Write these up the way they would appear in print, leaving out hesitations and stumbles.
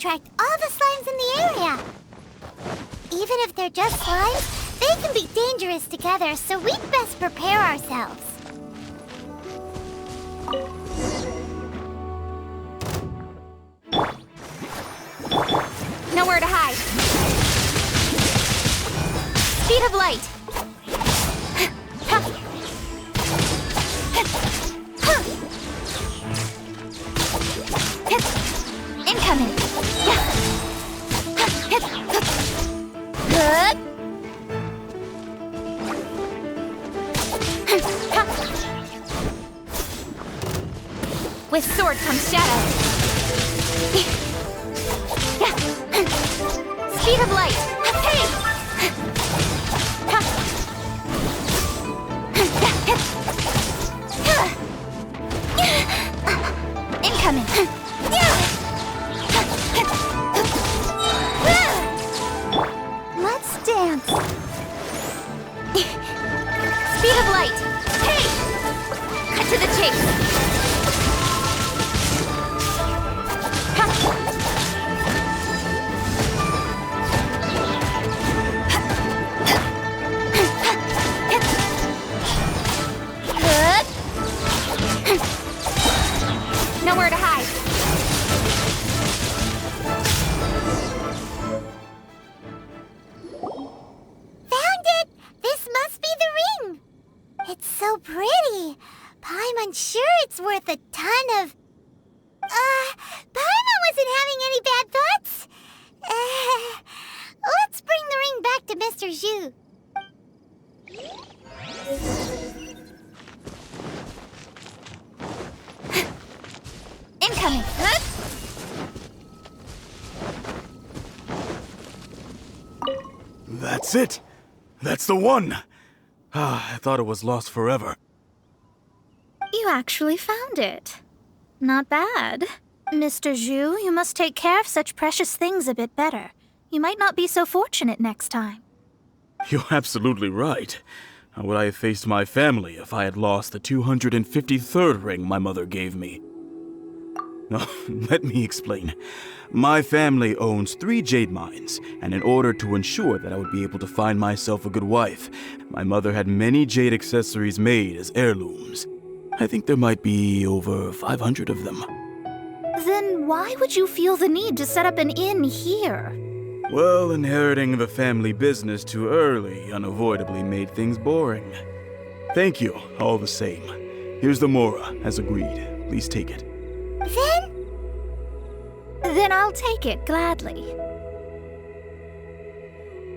attract all the slimes in the area. Even if they're just slimes, they can be dangerous together, so we'd best prepare ourselves. Nowhere to hide. Speed of light. Incoming. Good. With sword comes shadow. Speed of light. Hey! Incoming. Let's dance. Speed of light. Hey! Cut to the chase. Nowhere to hide. Found it! This must be the ring! It's so pretty. Paimon sure it's worth a ton of... Paimon wasn't having any bad thoughts. Let's bring the ring back to Mr. Zhu. Incoming. That's it! That's the one! I thought it was lost forever. You actually found it. Not bad. Mr. Zhu, you must take care of such precious things a bit better. You might not be so fortunate next time. You're absolutely right. How would I have faced my family if I had lost the 253rd ring my mother gave me? Let me explain. My family owns 3 jade mines, and in order to ensure that I would be able to find myself a good wife, my mother had many jade accessories made as heirlooms. I think there might be over 500 of them. Then why would you feel the need to set up an inn here? Well, inheriting the family business too early unavoidably made things boring. Thank you, all the same. Here's the Mora, as agreed. Please take it. Then I'll take it gladly.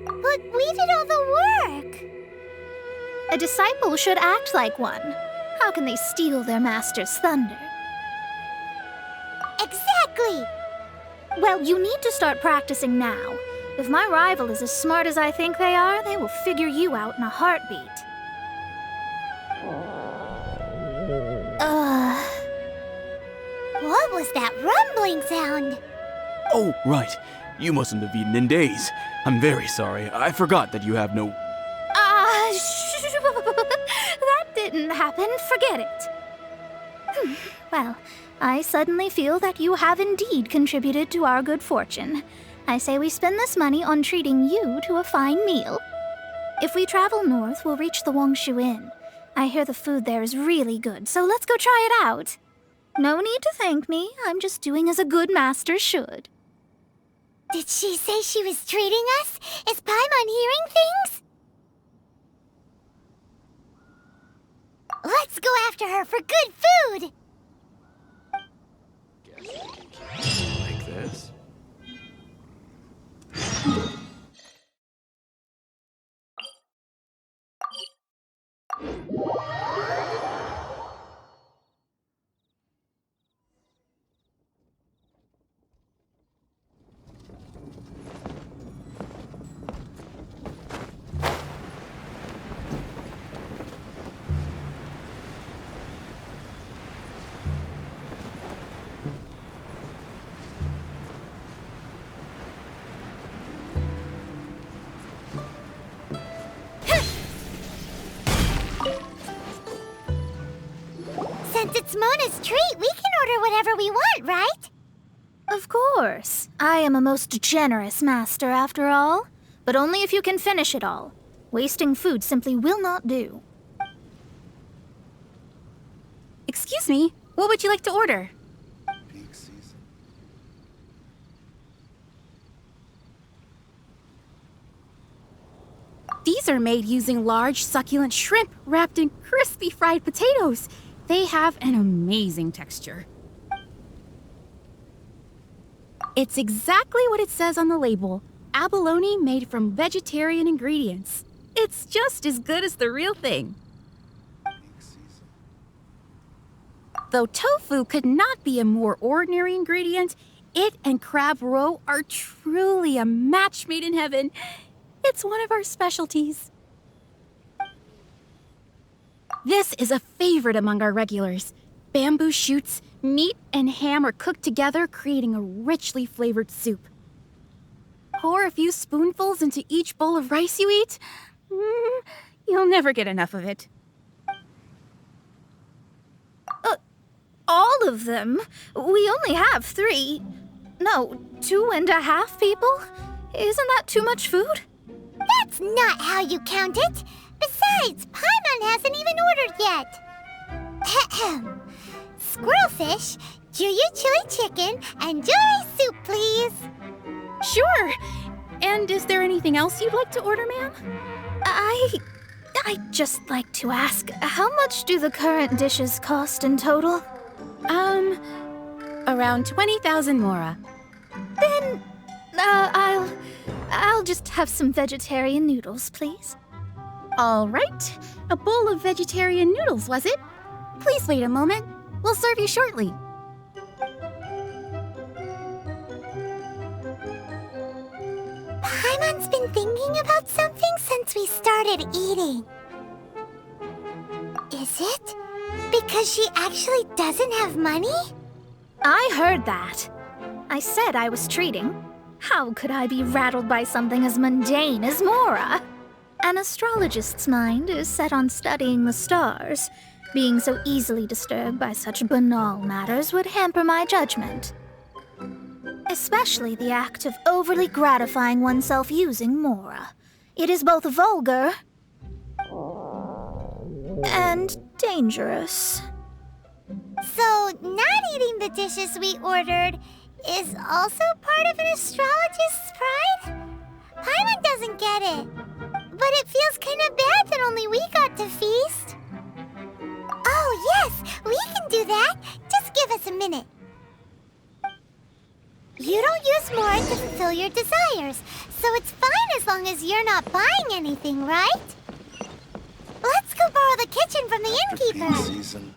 But we did all the work. A disciple should act like one. How can they steal their master's thunder? Exactly. Well, you need to start practicing now. If my rival is as smart as I think they are, they will figure you out in a heartbeat. What was that rumbling sound? Oh, right. You mustn't have eaten in days. I'm very sorry. I forgot that you have no... That didn't happen. Forget it. Well, I suddenly feel that you have indeed contributed to our good fortune. I say we spend this money on treating you to a fine meal. If we travel north, we'll reach the Wongshu Inn. I hear the food there is really good, so let's go try it out. No need to thank me. I'm just doing as a good master should. Did she say she was treating us? Is Paimon hearing things? Let's go after her for good food! Like this? Since it's Mona's treat, we can order whatever we want, right? Of course. I am a most generous master after all. But only if you can finish it all. Wasting food simply will not do. Excuse me, what would you like to order? Peak season. These are made using large, succulent shrimp wrapped in crispy fried potatoes. They have an amazing texture. It's exactly what it says on the label. Abalone made from vegetarian ingredients. It's just as good as the real thing. Peak season. Though tofu could not be a more ordinary ingredient, it and crab roe are truly a match made in heaven. It's one of our specialties. This is a favorite among our regulars. Bamboo shoots, meat, and ham are cooked together, creating a richly flavored soup. Pour a few spoonfuls into each bowl of rice you eat. You'll never get enough of it. All of them? We only have 3. No, 2.5 people? Isn't that too much food? That's not how you count it. Besides, Paimon hasn't even ordered yet. Ahem. Squirrelfish, Juyu chili chicken, and jewelry soup, please. Sure. And is there anything else you'd like to order, ma'am? I'd just like to ask, how much do the current dishes cost in total? Around 20,000 mora. Then, I'll just have some vegetarian noodles, please. All right. A bowl of vegetarian noodles, was it? Please wait a moment. We'll serve you shortly. Paimon's been thinking about something since we started eating. Is it because she actually doesn't have money? I heard that. I said I was treating. How could I be rattled by something as mundane as Mora? An astrologist's mind is set on studying the stars. Being so easily disturbed by such banal matters would hamper my judgment. Especially the act of overly gratifying oneself using Mora. It is both vulgar and dangerous. So, not eating the dishes we ordered is also part of an astrologist's pride? Paimon doesn't get it. But it feels kind of bad that only we got to feast. Oh, yes, we can do that. Just give us a minute. You don't use Mora to fulfill your desires, so it's fine as long as you're not buying anything, right? Let's go borrow the kitchen from the innkeeper. Peak season.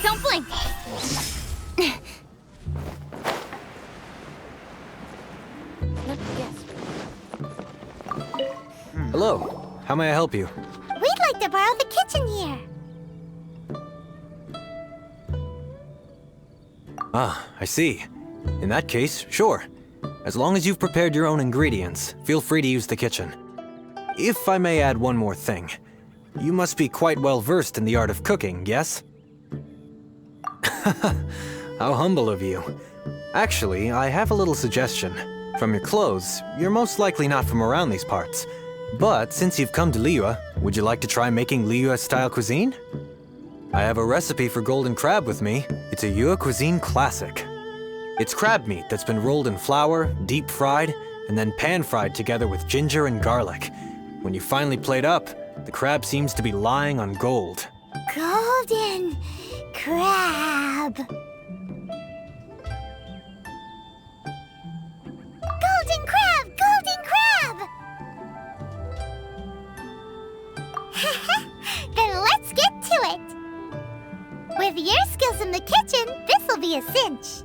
Don't blink. Let me guess. Hello. How may I help you? We'd like to borrow the kitchen here. Ah, I see. In that case, sure. As long as you've prepared your own ingredients, feel free to use the kitchen. If I may add one more thing, you must be quite well versed in the art of cooking, yes? How humble of you. Actually, I have a little suggestion. From your clothes, you're most likely not from around these parts. But since you've come to Liyue, would you like to try making Liyue-style cuisine? I have a recipe for golden crab with me. It's a Yue cuisine classic. It's crab meat that's been rolled in flour, deep fried, and then pan-fried together with ginger and garlic. When you finally plate up, the crab seems to be lying on gold. Golden crab. Golden crab! Golden crab! Then let's get to it. With your skills in the kitchen, this'll be a cinch.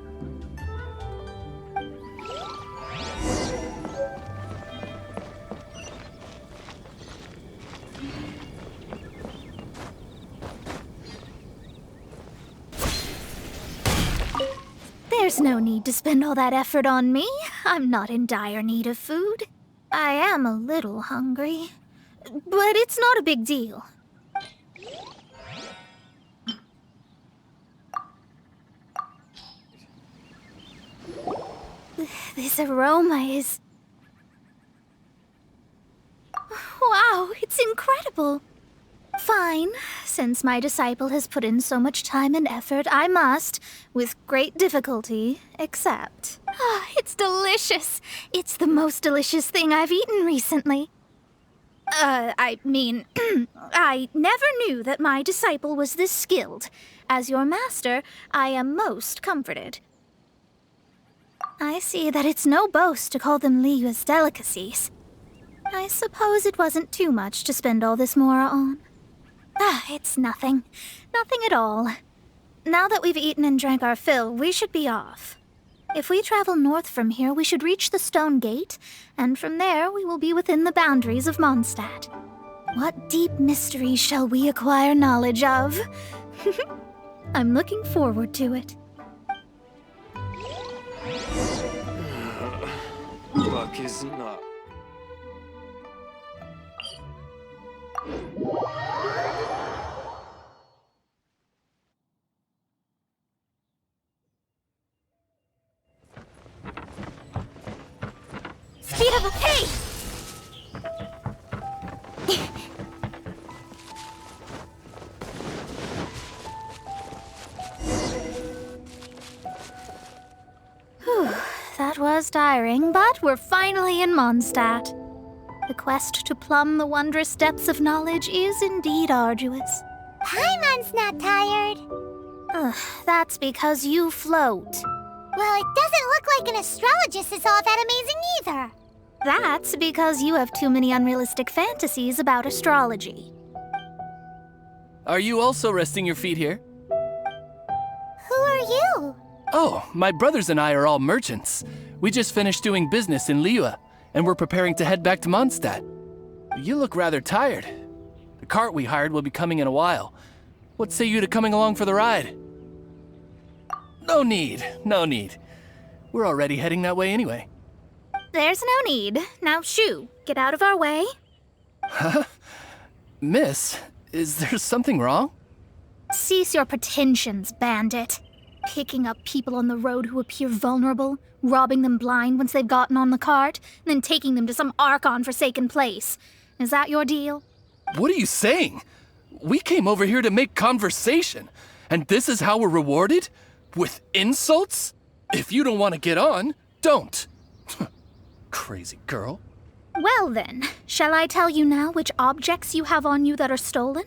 There's no need to spend all that effort on me. I'm not in dire need of food. I am a little hungry, but it's not a big deal. This aroma is... Wow, it's incredible. Fine. Since my disciple has put in so much time and effort, I must, with great difficulty, accept. Ah, it's delicious. It's the most delicious thing I've eaten recently. I mean, I never knew that my disciple was this skilled. As your master, I am most comforted. I see that it's no boast to call them Liyue's delicacies. I suppose it wasn't too much to spend all this mora on. Ah, it's nothing. Nothing at all. Now that we've eaten and drank our fill, we should be off. If we travel north from here, we should reach the Stone Gate, and from there we will be within the boundaries of Mondstadt. What deep mysteries shall we acquire knowledge of? I'm looking forward to it. Luck is not. Speed of a hey! Whew, that was tiring, but we're finally in Mondstadt. The quest to plumb the wondrous depths of knowledge is indeed arduous. Paimon's not tired. Ugh, that's because you float. Well, it doesn't look like an astrologist is all that amazing either. That's because you have too many unrealistic fantasies about astrology. Are you also resting your feet here? Who are you? Oh, my brothers and I are all merchants. We just finished doing business in Liyue, and we're preparing to head back to Mondstadt. You look rather tired. The cart we hired will be coming in a while. What say you to coming along for the ride? No need, no need. We're already heading that way anyway. There's no need. Now shoo, get out of our way. Huh? Miss, is there something wrong? Cease your pretensions, bandit. Picking up people on the road who appear vulnerable, robbing them blind once they've gotten on the cart, and then taking them to some Archon-forsaken place. Is that your deal? What are you saying? We came over here to make conversation, and this is how we're rewarded? With insults? If you don't want to get on, don't. Crazy girl. Well then, shall I tell you now which objects you have on you that are stolen?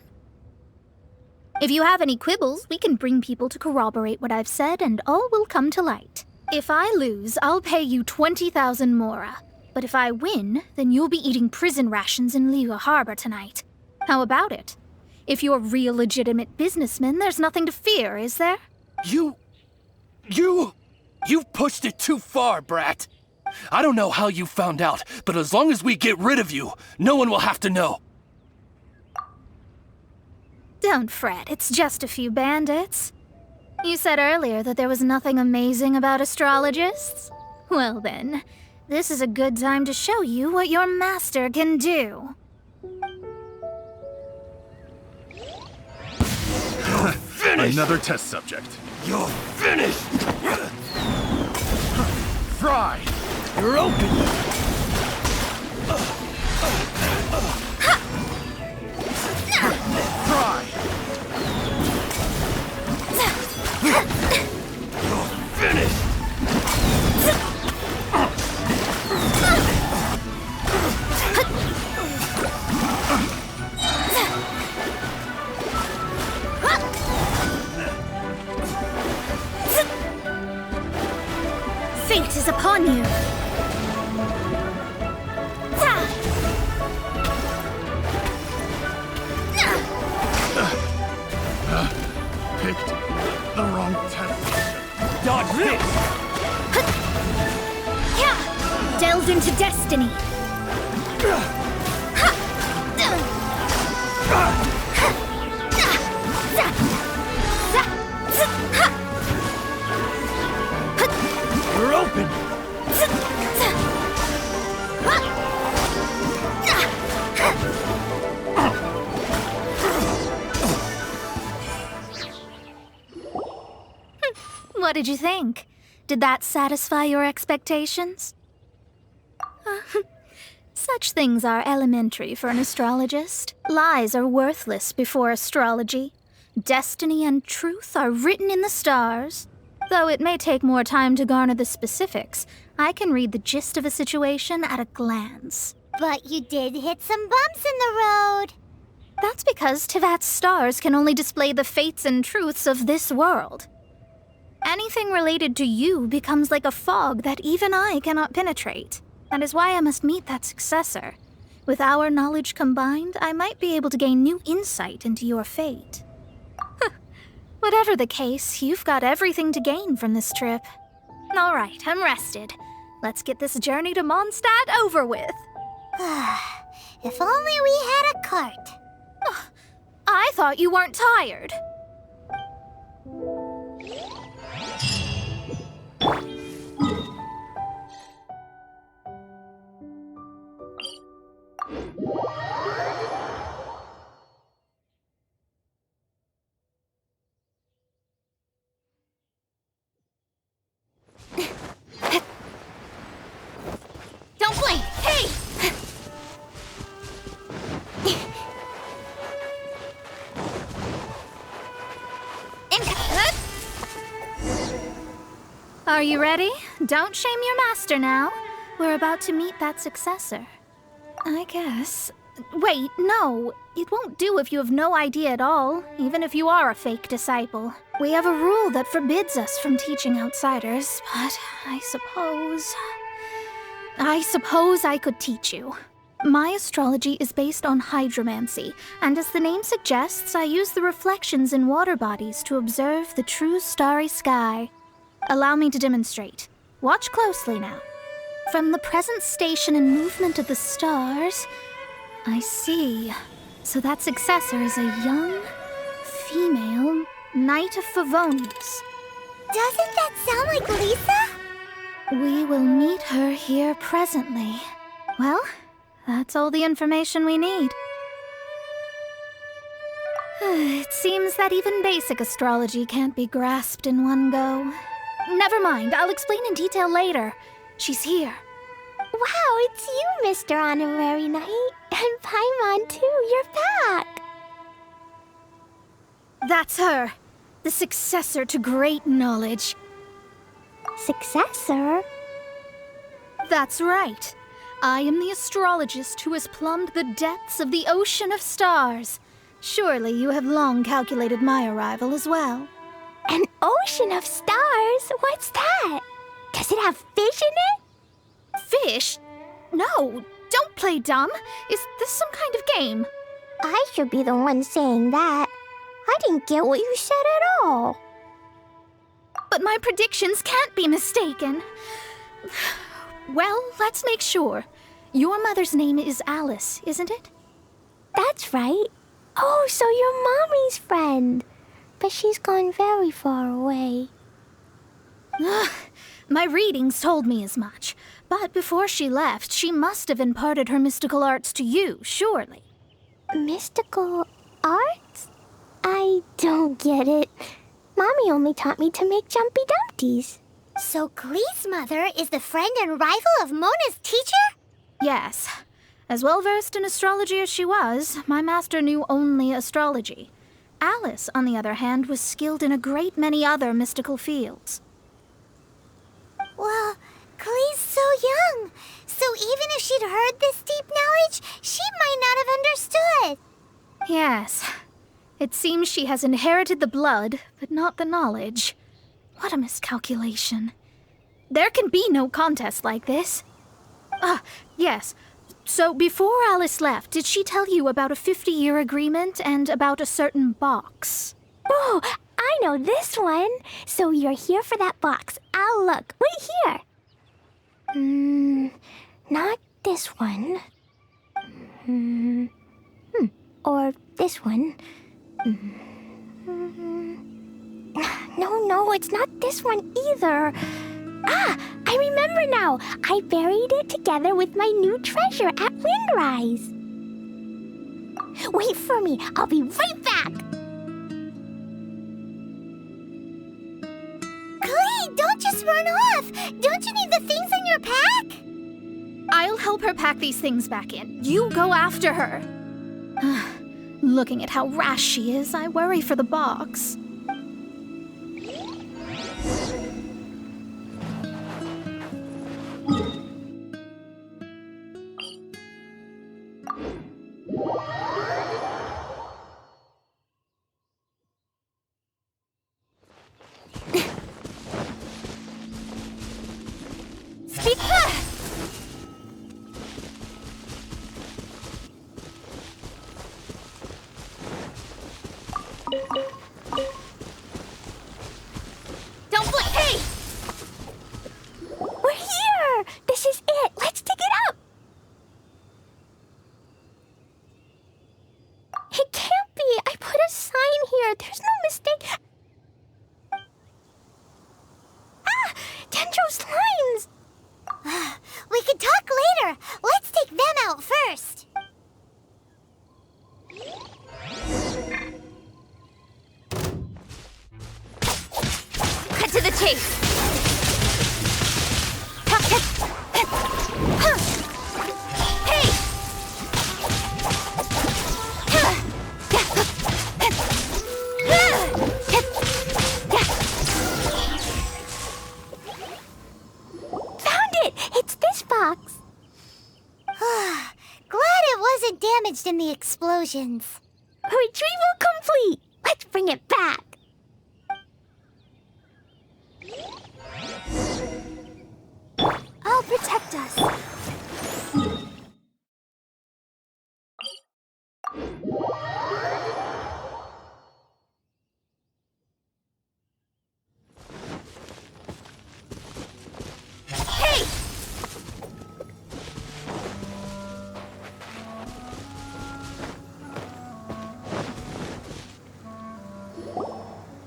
If you have any quibbles, we can bring people to corroborate what I've said, and all will come to light. If I lose, I'll pay you 20,000 mora. But if I win, then you'll be eating prison rations in Liyue Harbor tonight. How about it? If you're real legitimate businessmen, there's nothing to fear, is there? You've pushed it too far, brat. I don't know how you found out, but as long as we get rid of you, no one will have to know. Don't fret, it's just a few bandits. You said earlier that there was nothing amazing about astrologists? Well then, this is a good time to show you what your master can do. Another test subject. You're finished! Fry! You're open! Fry! You're finished! Fate is upon you. Picked the wrong test. Dodge this! Delve into destiny. You're open! did you think? Did that satisfy your expectations? Such things are elementary for an astrologist. Lies are worthless before astrology. Destiny and truth are written in the stars. Though it may take more time to garner the specifics, I can read the gist of a situation at a glance. But you did hit some bumps in the road. That's because Tivat's stars can only display the fates and truths of this world. Anything related to you becomes like a fog that even I cannot penetrate. That is why I must meet that successor. With our knowledge combined, I might be able to gain new insight into your fate. Whatever the case, you've got everything to gain from this trip. All right, I'm rested. Let's get this journey to Mondstadt over with. If only we had a cart. I thought you weren't tired. Don't blink! Hey! Are you ready? Don't shame your master now. We're about to meet that successor. I guess. Wait, no. It won't do if you have no idea at all, even if you are a fake disciple. We have a rule that forbids us from teaching outsiders, but I suppose I could teach you. My astrology is based on hydromancy, and as the name suggests, I use the reflections in water bodies to observe the true starry sky. Allow me to demonstrate. Watch closely now. From the present station and movement of the stars, I see. So that successor is a young, female Knight of Favonius. Doesn't that sound like Lisa? We will meet her here presently. Well, that's all the information we need. It seems that even basic astrology can't be grasped in one go. Never mind, I'll explain in detail later. She's here. Wow, it's you, Mr. Honorary Knight. And Paimon, too. You're back. That's her. The successor to great knowledge. Successor? That's right. I am the astrologist who has plumbed the depths of the ocean of stars. Surely you have long calculated my arrival as well. An ocean of stars? What's that? Does it have fish in it? Fish? No, don't play dumb. Is this some kind of game? I should be the one saying that. I didn't get what you said at all. But my predictions can't be mistaken. Well, let's make sure. Your mother's name is Alice, isn't it? That's right. Oh, so you're Mommy's friend. But she's gone very far away. My readings told me as much. But before she left, she must have imparted her mystical arts to you, surely. Mystical arts? I don't get it. Mommy only taught me to make jumpy dumpties. So Glee's mother is the friend and rival of Mona's teacher? Yes. As well versed in astrology as she was, my master knew only astrology. Alice, on the other hand, was skilled in a great many other mystical fields. Well, Glee's so young. So even if she'd heard this deep knowledge, she might not have understood. Yes. It seems she has inherited the blood, but not the knowledge. What a miscalculation. There can be no contest like this. Yes. So before Alice left, did she tell you about a 50-year agreement and about a certain box? Oh, I know this one. So you're here for that box. I'll look. Wait here. Not this one. Or this one. No, it's not this one either. I remember now. I buried it together with my new treasure at Windrise. Wait for me. I'll be right back. Glee! just run off. Don't you need the things in your pack? I'll help her pack these things back in. You go after her. Looking at how rash she is, I worry for the box. Don't blink! Hey! We're here! This is it! Let's dig it up! It can't be! I put a sign here! There's no mistake! Ah! Dendro's lines! We can talk later! Let's take them out first! Cut to the chase! Hey! Found it! It's this box! Glad it wasn't damaged in the explosions. Retrieval complete! Let's bring it back! I'll protect us. Hey!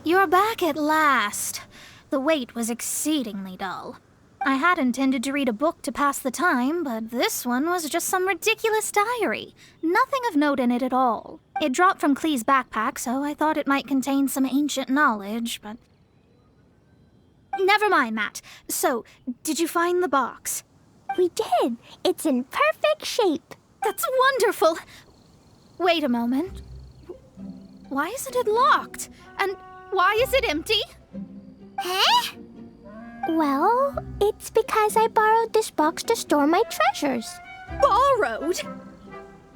You're back at last. The wait was exceedingly dull. I had intended to read a book to pass the time, but this one was just some ridiculous diary. Nothing of note in it at all. It dropped from Clee's backpack, so I thought it might contain some ancient knowledge, but... Never mind that. So, did you find the box? We did. It's in perfect shape. That's wonderful! Wait a moment. Why isn't it locked? And why is it empty? Huh? Well, it's because I borrowed this box to store my treasures. Borrowed?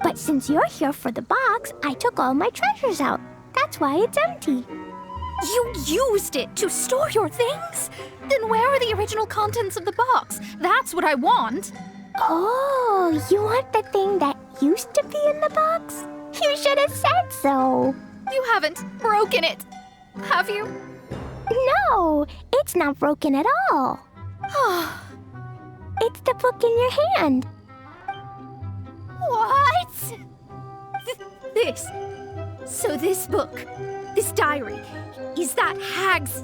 But since you're here for the box, I took all my treasures out. That's why it's empty. You used it to store your things? Then where are the original contents of the box? That's what I want. Oh, you want the thing that used to be in the box? You should have said so. You haven't broken it, have you? No, it's not broken at all. It's the book in your hand. What? This. So this book, this diary, is that Hag's...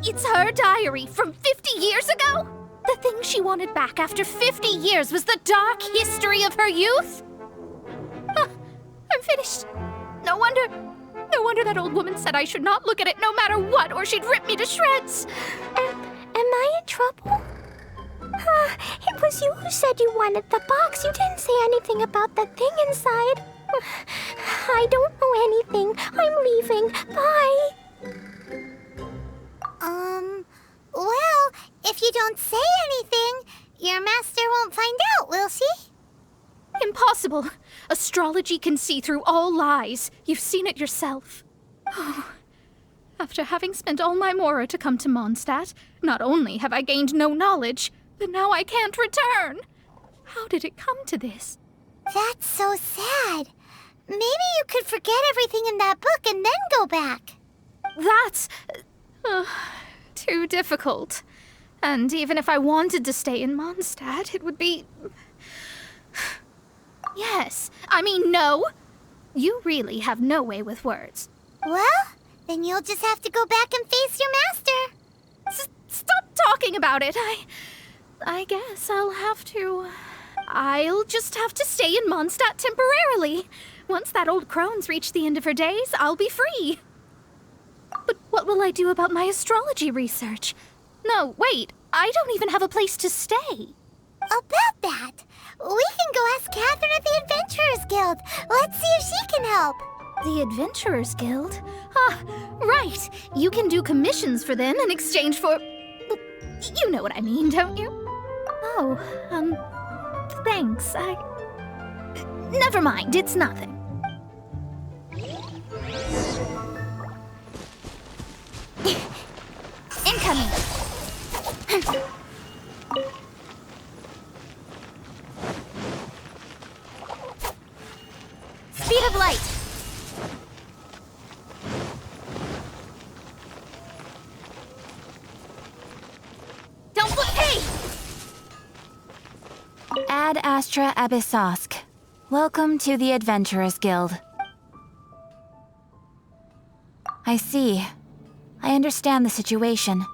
It's her diary from 50 years ago? The thing she wanted back after 50 years was the dark history of her youth? I'm finished. No wonder that old woman said I should not look at it no matter what, or she'd rip me to shreds. Am I in trouble? It was you who said you wanted the box. You didn't say anything about the thing inside. I don't know anything. I'm leaving. Bye. Well, if you don't say anything, your master won't find out, will she? Impossible. Astrology can see through all lies. You've seen it yourself. After having spent all my mora to come to Mondstadt, not only have I gained no knowledge, but now I can't return. How did it come to this? That's so sad. Maybe you could forget everything in that book and then go back. That's... too difficult. And even if I wanted to stay in Mondstadt, it would be... Yes, I mean no. You really have no way with words. Well, then you'll just have to go back and face your master. Stop talking about it. I guess I'll just have to stay in Mondstadt temporarily. Once that old crone's reached the end of her days, I'll be free. But what will I do about my astrology research? No, wait. I don't even have a place to stay. About that, we can go ask Catherine at the Adventurers Guild. Let's see if she can help. The Adventurers Guild? Ah, right. You can do commissions for them in exchange for... well, you know what I mean, don't you? Oh, thanks. Never mind, it's nothing. Incoming! Speed of light! Don't flip pay! Ad Astra Abyssosk. Welcome to the Adventurers Guild. I see. I understand the situation.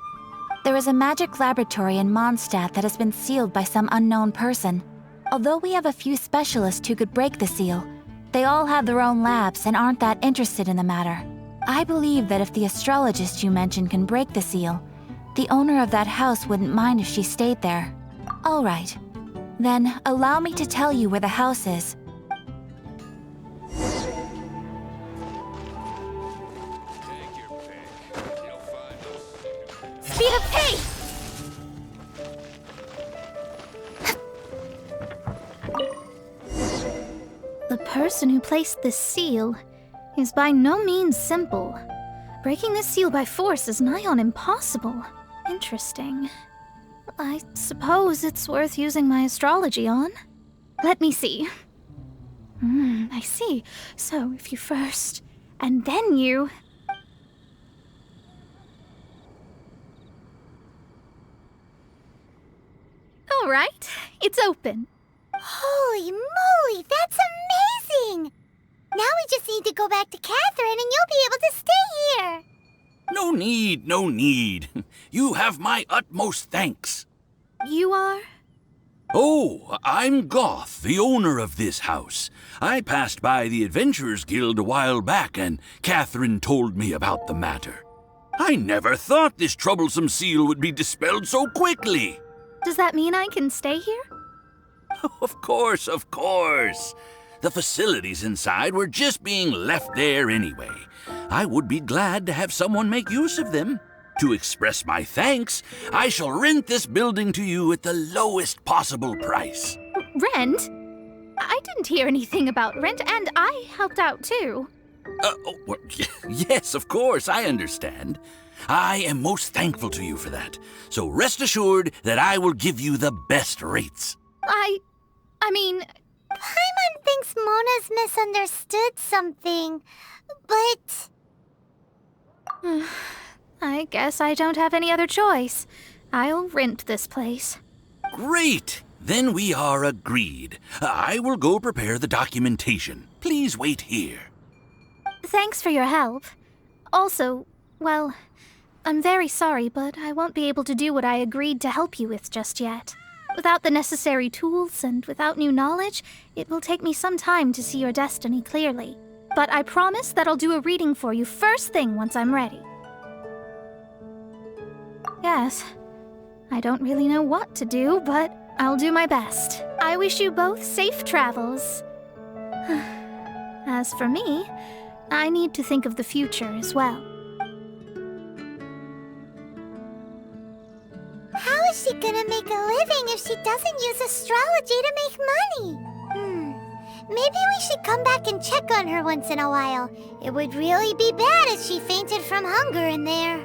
There is a magic laboratory in Mondstadt that has been sealed by some unknown person. Although we have a few specialists who could break the seal, they all have their own labs and aren't that interested in the matter. I believe that if the astrologist you mentioned can break the seal, the owner of that house wouldn't mind if she stayed there. All right. Then, allow me to tell you where the house is. Speed of pay! The person who placed this seal is by no means simple. Breaking this seal by force is nigh on impossible. Interesting. I suppose it's worth using my astrology on. Let me see. I see. So if you first, and then you... All right, it's open. Holy moly, that's amazing! Now we just need to go back to Catherine and you'll be able to stay here. No need, no need. You have my utmost thanks. You are? Oh, I'm Goth, the owner of this house. I passed by the Adventurers Guild a while back and Catherine told me about the matter. I never thought this troublesome seal would be dispelled so quickly. Does that mean I can stay here? Of course, of course. The facilities inside were just being left there anyway. I would be glad to have someone make use of them. To express my thanks, I shall rent this building to you at the lowest possible price. Rent? I didn't hear anything about rent, and I helped out too. Yes, of course, I understand. I am most thankful to you for that. So rest assured that I will give you the best rates. I mean... Paimon thinks Mona's misunderstood something, but... I guess I don't have any other choice. I'll rent this place. Great! Then we are agreed. I will go prepare the documentation. Please wait here. Thanks for your help. Also, well, I'm very sorry, but I won't be able to do what I agreed to help you with just yet. Without the necessary tools and without new knowledge, it will take me some time to see your destiny clearly. But I promise that I'll do a reading for you first thing once I'm ready. Yes, I don't really know what to do, but I'll do my best. I wish you both safe travels. As for me, I need to think of the future as well. How is she gonna make a living if she doesn't use astrology to make money? Maybe we should come back and check on her once in a while. It would really be bad if she fainted from hunger in there.